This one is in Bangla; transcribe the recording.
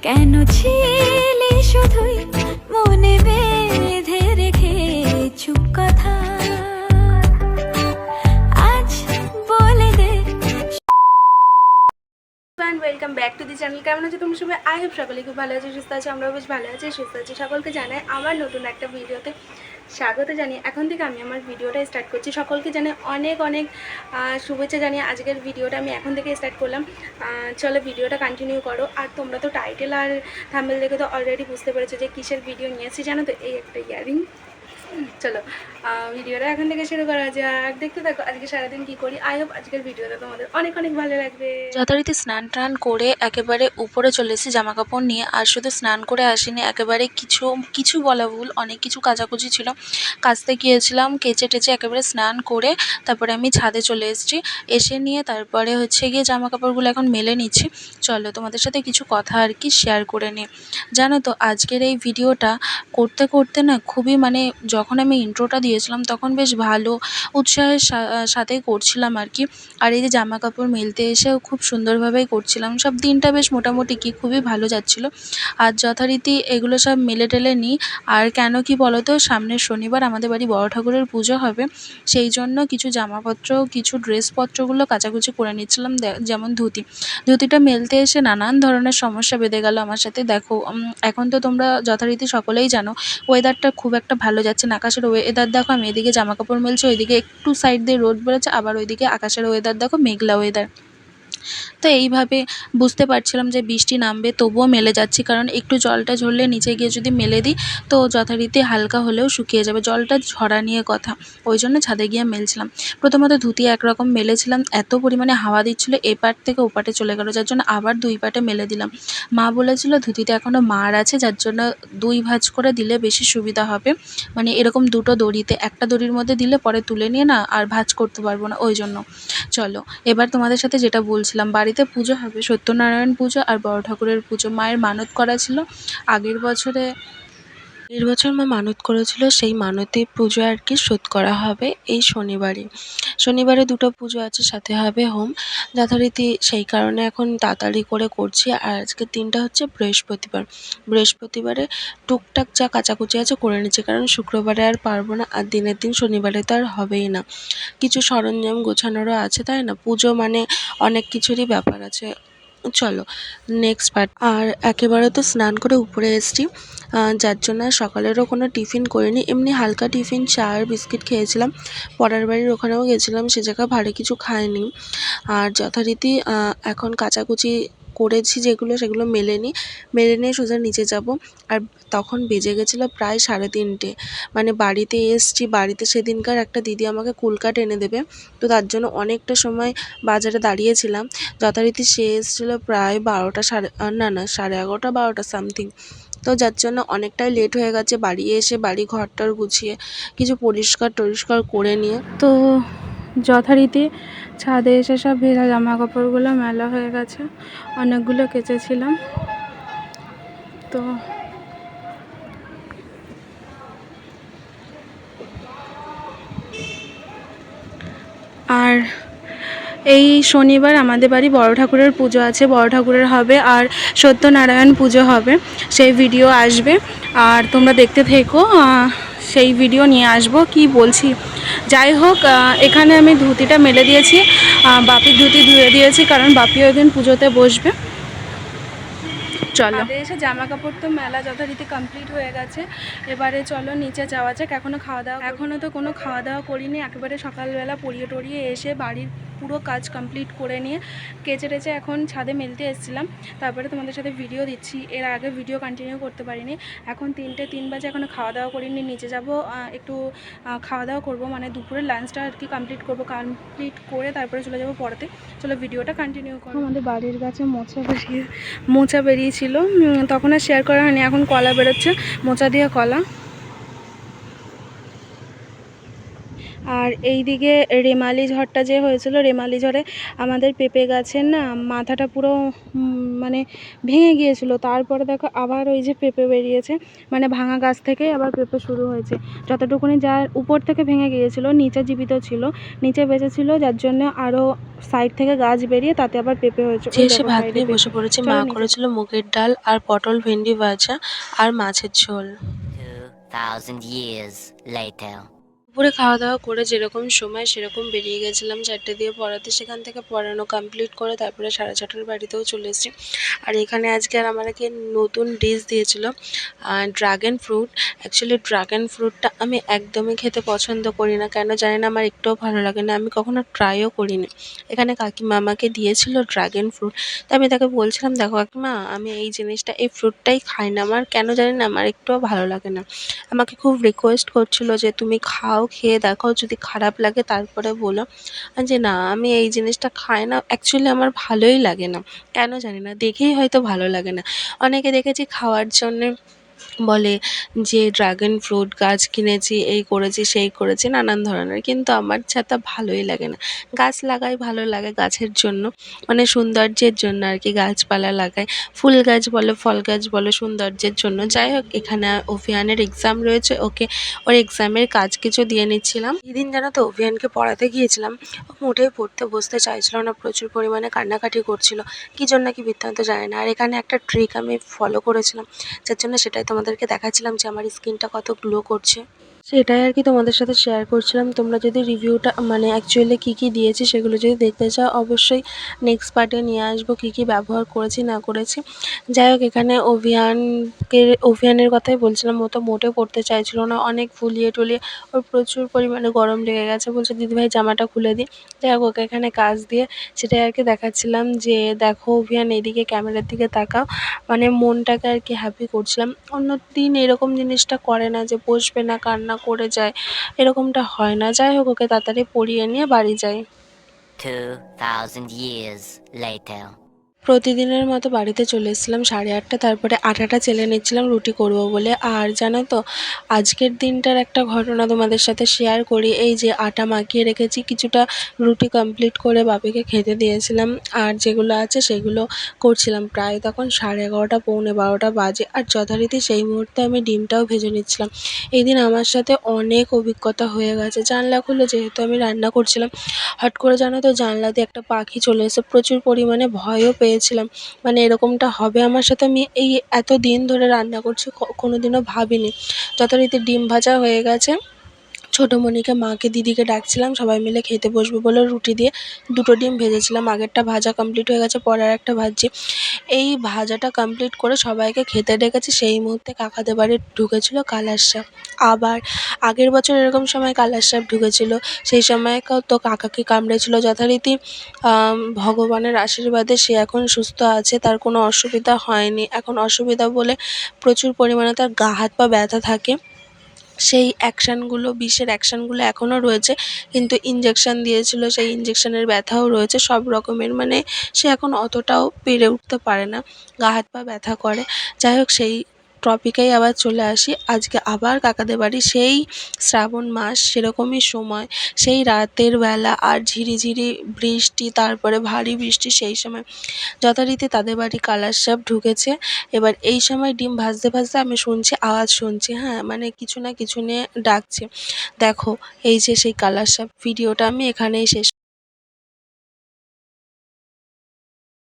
কেন ছিলে শুধুই মনে বেঁধে রেখে চুপ কথা আজ বলে দে। Welcome back to the channel. কেমন আছো তোমরা সবাই? আই হোপ সকলে খুব ভালো আছো, সুস্থ আছো। আমরাও বেশ ভালো আছি, সুস্থ আছি। সকলকে জানাই আমার নতুন একটা ভিডিওতে স্বাগত জানিয়ে এখন থেকে আমি আমার ভিডিওটা স্টার্ট করছি। সকলকে জানাই অনেক অনেক শুভেচ্ছা জানিয়ে আজকের ভিডিওটা আমি এখন থেকে স্টার্ট করলাম। চলো ভিডিওটা কন্টিনিউ করো। আর তোমরা তো টাইটেল আর থাম্বনেল দেখে তো অলরেডি বুঝতে পেরেছো যে কিসের ভিডিও নিয়েছি, জানো তো? এই একটা ইয়ারিং। চলো ভিডিওটা এখন থেকে শুরু করা যাক। দেখতে থাকো আজকে সারাদিন কি করি। আই হোপ আজকের ভিডিওটা তোমাদের অনেক অনেক ভালো লাগবে। যথারীতি স্নান টান করে একেবারে উপরে চলে এসেছি জামা কাপড় নিয়ে। আর শুধু স্নান করে আসিনি, একেবারে কিছু বলা ভুল, অনেক কিছু কাচাকুচি ছিল, কাচতে গিয়েছিলাম। কেচে টেচে একেবারে স্নান করে তারপরে আমি ছাদে চলে এসেছি। এসে নিয়ে তারপরে হচ্ছে গিয়ে জামা কাপড়গুলো এখন মেলে নিচ্ছি। চলো তোমাদের সাথে কিছু কথা আর কি শেয়ার করে নিই। জানো তো আজকের এই ভিডিওটা করতে করতে না খুবই যখন আমি ইন্ট্রোটা দিয়েছিলাম তখন বেশ ভালো উৎসাহের সাথেই করছিলাম আর কি। আর এই যে জামা কাপড় মেলতে এসেও খুব সুন্দরভাবেই করছিলাম। সব দিনটা বেশ মোটামুটি খুবই ভালো যাচ্ছিল। আর যথারীতি এগুলো সব মেলে টেলে নিই। আর কেন কি বলো তো, সামনের শনিবার আমাদের বাড়ি বড় ঠাকুরের পুজো হবে, সেই জন্য কিছু জামাপত্র কিছু ড্রেসপত্রগুলো কাচাকুচি করে নিচ্ছিলাম। যেমন ধুতিটা মেলতে এসে নানান ধরনের সমস্যা বেঁধে গেল আমার সাথে। দেখো এখন তো তোমরা যথারীতি সকলেই জানো ওয়েদারটা খুব একটা ভালো যাচ্ছে না। আকাশের ওয়েদার দেখো, আমি এদিকে জামা কাপড় মেলছি, ওইদিকে একটু সাইড দিয়ে রোদ বেরোচ্ছে, আবার ওইদিকে আকাশের ওয়েদার দেখো মেঘলা ওয়েদার। তো এইভাবে বুঝতে পারছিলাম যে বৃষ্টি নামবে, তবুও মেলে যাচ্ছি, কারণ একটু জলটা ঝরলে নিচে গিয়ে যদি মেলে দিই তো যথারীতি হালকা হলেও শুকিয়ে যাবে। জলটা ঝরা নিয়ে কথা, ওই জন্য ছাদে গিয়ে মেলছিলাম। প্রথমত ধুতি একরকম মেলেছিলাম, এত পরিমাণে হাওয়া দিচ্ছিল এপাট থেকে ওপাটে চলে গেল, যার জন্য আবার দুই পাটে মেলে দিলাম। মা বলেছিল ধুতিতে এখনও মার আছে, যার জন্য দুই ভাঁজ করে দিলে বেশি সুবিধা হবে। এরকম দুটো দড়িতে, একটা দড়ির মধ্যে দিলে পরে তুলে নিয়ে না আর ভাঁজ করতে পারবো না, ওই জন্য। চলো এবার তোমাদের সাথে যেটা বলছিলাম, বাড়িতে পুজো হবে, সত্যনারায়ণ পুজো আর বড় ঠাকুরের পুজো। মায়ের মানত করা ছিল আগের বছর মা মানত করেছিল, সেই মানতে পুজো আর কি শোধ করা হবে এই শনিবারে দুটো পুজো আছে, সাথে হবে হোম যথারীতি। সেই কারণে এখন তাড়াতাড়ি করে করছি। আর আজকের দিনটা হচ্ছে বৃহস্পতিবারে টুকটাক যা কাচাকুচি আছে করে নিচ্ছি, কারণ শুক্রবারে আর পারবো না, আর দিনের দিন শনিবারে তো আর হবেই না। কিছু সরঞ্জাম গোছানোরও আছে, তাই না? পুজো অনেক কিছুরই ব্যাপার আছে। চলো নেক্সট পার্ট। আর একেবারে তো স্নান করে উপরে এসেছি, যার জন্য সকালেরও কোনো টিফিন করিনি, এমনি হালকা টিফিন চা আর বিস্কিট খেয়েছিলাম। পড়ার বাড়ির ওখানেও গেছিলাম, সে জায়গায় ভারী কিছু খাইনি। আর যথারীতি এখন কাচাকুচি করেছি যেগুলো, সেগুলো মেলে নিয়ে সোজা নিচে যাব। আর তখন বেজে গেছিলো প্রায় 3:30। বাড়িতে এসছি, বাড়িতে সেদিনকার একটা দিদি আমাকে কুলকাট এনে দেবে, তো তার জন্য অনেকটা সময় বাজারে দাঁড়িয়েছিলাম। যথারীতি সে এসেছিলো প্রায় 12টা, 11:30 12টা সামথিং। তো যার জন্য অনেকটাই লেট হয়ে গেছে। বাড়ি এসে বাড়ি ঘরটার গুছিয়ে কিছু পরিষ্কার করে নিয়ে তো যথারীতি ছাদে এসে সব ভেজা জামা কাপড়গুলো মেলা হয়ে গেছে, অনেকগুলো কেচেছিলাম। তো আর এই শনিবার আমাদের বাড়ি বড় ঠাকুরের পুজো আছে, বড় ঠাকুরের হবে আর সত্যনারায়ণ পুজো হবে, সেই ভিডিও আসবে। আর তোমরা দেখতে থেকো, সেই ভিডিও নিয়ে আসবো। কি বলছি, যাই হোক, এখানে আমি ধুতিটা মেলে দিয়েছি, বাপির ধুতি ধুয়ে দিয়েছি, কারণ বাপিও একদিন পুজোতে বসবে। চলো এসে জামা কাপড় তো মেলা যথারীতি কমপ্লিট হয়ে গেছে। এবারে চলো নিচে যাওয়া যাক। এখনও তো কোনো খাওয়া দাওয়া করিনি, একেবারে সকালবেলা পরিয়ে টরিয়ে এসে বাড়ির পুরো কাজ কমপ্লিট করে নিয়ে কেচে টেচে এখন ছাদে মেলতে এসেছিলাম। তারপরে তোমাদের সাথে ভিডিও দিচ্ছি, এর আগে ভিডিও কন্টিনিউ করতে পারিনি। এখন 3টে 3 বাজে, এখনও খাওয়া দাওয়া করিনি। নিচে যাব, একটু খাওয়া দাওয়া করবো, দুপুরের লাঞ্চটা আর কি কমপ্লিট করে তারপরে চলে যাব পড়াতে। চলো ভিডিওটা কন্টিনিউ করো। আমাদের বাড়ির গাছে মোচা বেরিয়েছিল, তখন আর শেয়ার করা হয়নি। এখন কলা বেরোচ্ছে, মোচা দিয়ে কলা। আর এইদিকে রেমালি ঝড়টা যে হয়েছিল, রেমালি ঝড়ে আমাদের পেঁপে গাছের না মাথাটা পুরো মানে ভেঙে গিয়েছিল। তারপরে দেখো আবার ওই যে পেঁপে বেরিয়েছে, মানে ভাঙা গাছ থেকে আবার পেঁপে শুরু হয়েছে। যতটুকুনি যার উপর থেকে ভেঙে গিয়েছিল, নিচে জীবিত ছিল, নিচে বেঁচে ছিল, যার জন্য আরও সাইড থেকে গাছ বেরিয়ে তাতে আবার পেঁপে হয়েছে। যে ওই এসে দেখো ভাত সাইডে নিয়ে বসে পেঁপে। পড়েছি। মা চলো নিচে। করেছিল মুগের ডাল আর পটল ভেন্ডি ভাজা আর মাছের ঝোল। 2,000 years later. দুপুরে খাওয়া দাওয়া করে যেরকম সময় সেরকম বেরিয়ে গেছিলাম 4টে দিয়ে পড়াতে। সেখান থেকে পড়ানো কমপ্লিট করে তারপরে 6:30টার বাড়িতেও চলে এসেছি। আর এখানে আজকে আর আমাকে নতুন ডিশ দিয়েছিল ড্রাগন ফ্রুট। অ্যাকচুয়ালি ড্রাগন ফ্রুটটা আমি একদমই খেতে পছন্দ করি না, কেন জানি না, আমার একটুও ভালো লাগে না, আমি কখনো ট্রাইও করিনি। এখানে কাকিমা আমাকে দিয়েছিল ড্রাগন ফ্রুট, তাই আমি তাকে বলছিলাম, দেখো কাকিমা, আমি এই জিনিসটা, এই ফ্রুটটাই খাই না, আমার কেন জানি না আমার একটুও ভালো লাগে না। আমাকে খুব রিকোয়েস্ট করছিল যে তুমি খাও, খেয়ে দেখো, যদি খারাপ লাগে তারপরে বলো। যে না, আমি এই জিনিসটা খাই না, অ্যাকচুয়ালি আমার ভালোই লাগে না, কেন জানি না, দেখেই হয়তো ভালো লাগে না। অনেকে দেখেছি খাওয়ার জন্যে বলে যে ড্রাগন ফ্রুট গাছ কিনেছি, এই করেছি সেই করেছি নানান ধরনের, কিন্তু আমার ছাতা ভালোই লাগে না। গাছ লাগাই ভালো লাগে গাছের জন্য, মানে সৌন্দর্যের জন্য আর কি, গাছপালা লাগাই, ফুল গাছ বলো ফল গাছ বলো, সৌন্দর্যের জন্য। যাই হোক, এখানে অভিয়ানের এক্সাম রয়েছে, ওকে ওর এক্সামের কাজ কিছু দিয়ে নিচ্ছিলাম। এদিন জানো তো অভিয়ানকে পড়াতে গিয়েছিলাম, ও মোটেই পড়তে বসতে চাইছিল না, প্রচুর পরিমাণে কান্নাকাটি করছিল, কী জন্য কি বৃত্তান্ত জানে না। আর এখানে একটা ট্রিক আমি ফলো করেছিলাম, যার জন্য সেটাই তোমাদেরকে দেখাচ্ছিলাম যে আমার স্কিনটা কত গ্লো করছে, সেটাই আর কি তোমাদের সাথে শেয়ার করছিলাম। তোমরা যদি রিভিউটা, মানে অ্যাকচুয়ালি কী কী দিয়েছি সেগুলো যদি দেখতে চাও, অবশ্যই নেক্সট পার্টে নিয়ে আসবো কী কী ব্যবহার করেছি না করেছি। যাই হোক, এখানে অভিয়ানের কথাই বলছিলাম, ও তো মোটেও পড়তে চাইছিল না, অনেক ফুলিয়ে টুলিয়ে ওর প্রচুর পরিমাণে গরম লেগে গেছে, বলছে দিদিভাই জামাটা খুলে দিই। যাই হোক, ওকে এখানে কাজ দিয়ে সেটাই আর কি দেখাচ্ছিলাম যে দেখো অভিয়ান, এদিকে ক্যামেরার দিকে তাকাও, মানে মনটাকে আর কি হ্যাপি করছিলাম। অন্য দিন এরকম জিনিসটা করে না যে বসবে না, কান্না করে যায়, এরকমটা হয় না। যাই হোক, ওকে তাড়াতাড়ি পড়িয়ে নিয়ে বাড়ি যাই। 2,000 years later. প্রতিদিনের মতো বাড়িতে চলে এসেছিলাম 8:30, তারপরে আটাটা চেলে নিচ্ছিলাম রুটি করব বলে। আর জানো তো, আজকের দিনটার একটা ঘটনা তোমাদের সাথে শেয়ার করি। এই যে আটা মাখিয়ে রেখেছি, কিছুটা রুটি কমপ্লিট করে বাপিকে খেতে দিয়েছিলাম, আর যেগুলো আছে সেগুলো করছিলাম। প্রায় তখন 11:30 পৌনে 12টা বাজে, আর যথারীতি সেই মুহূর্তে আমি ডিমটাও ভেজে নিচ্ছিলাম। এই দিন আমার সাথে অনেক অভিজ্ঞতা হয়ে গেছে। জানলা খুলে যেহেতু আমি রান্না করছিলাম, হট করে জানো তো জানলা দিয়ে একটা পাখি চলে এসে প্রচুর পরিমাণে ভয়ও পেয়েছিলাম, মানে এরকমটা হবে আমার সাথে, আমি এই এত দিন ধরে রান্না করছি কোনোদিনও ভাবিনি। যথারীতি ডিম ভাজা হয়ে গেছে, ছোটোমণিকে, মাকে, দিদিকে ডাকছিলাম, সবাই মিলে খেতে বসবো বলে রুটি দিয়ে 2টো ডিম ভেজেছিলাম। আগেরটা ভাজা কমপ্লিট হয়ে গেছে, পরে আরেকটা ভাজছি। এই ভাজাটা কমপ্লিট করে সবাইকে খেতে ডেকেছি, সেই মুহূর্তে কাকাদের বাড়ি ঢুকেছিল কালার সাপ। আবার আগের বছর এরকম সময় কালার সাপ ঢুকেছিল, সেই সময় তো কাকাকে কামড়েছিল। যথারীতি ভগবানের আশীর্বাদে সে এখন সুস্থ আছে, তার কোনো অসুবিধা হয়নি। এখন অসুবিধা বলে প্রচুর পরিমাণে তার গা হাত পা ব্যথা থাকে, সেই অ্যাকশানগুলো, বিষের অ্যাকশানগুলো এখনও রয়েছে, কিন্তু ইঞ্জেকশান দিয়েছিল, সেই ইঞ্জেকশানের ব্যথাও রয়েছে, সব রকমের, মানে সে এখন অতটাও পেরে উঠতে পারে না, গা হাত পা ব্যথা করে। যাই হোক, সেই টপিকেই আবার চলে আসি। আজকে আবার কাকাদের বাড়ি, সেই শ্রাবণ মাস সেরকমই সময়, সেই রাতের বেলা, আর ঝিরিঝিরি বৃষ্টি, তারপরে ভারী বৃষ্টি, সেই সময় যথারীতি তাদের বাড়ি কালার সাপ ঢুকেছে। এবার এই সময় ডিম ভাজতে ভাজতে আমি শুনছি, আওয়াজ শুনছি, হ্যাঁ, মানে কিছু না কিছু নিয়ে ডাকছে। দেখো, এই যে সেই কালার সাপ। ভিডিওটা আমি এখানেই শেষ